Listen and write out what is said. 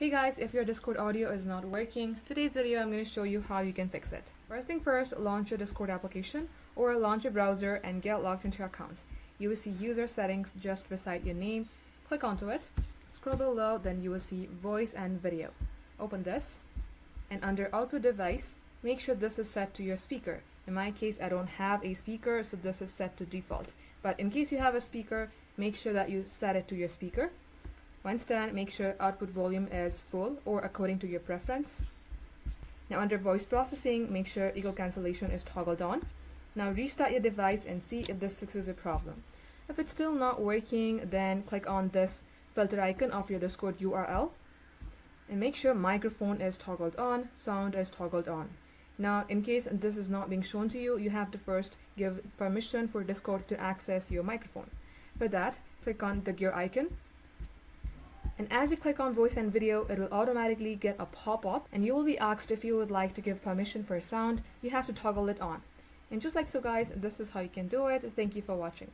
Hey guys, if your Discord audio is not working, today's video I'm going to show you how you can fix it. First thing first, launch your Discord application or launch your browser and get logged into your account. You will see user settings just beside your name. Click onto it. Scroll below, then you will see voice and video. Open this and under output device, make sure this is set to your speaker. In my case, I don't have a speaker, so this is set to default. But in case you have a speaker, make sure that you set it to your speaker. Once done, make sure output volume is full or according to your preference. Now under voice processing, make sure echo cancellation is toggled on. Now restart your device and see if this fixes the problem. If it's still not working, then click on this filter icon of your Discord URL and make sure microphone is toggled on, sound is toggled on. Now in case this is not being shown to you, you have to first give permission for Discord to access your microphone. For that, click on the gear icon. And as you click on voice and video, it will automatically get a pop-up and you will be asked if you would like to give permission for sound. You have to toggle it on. And just like so guys, this is how you can do it. Thank you for watching.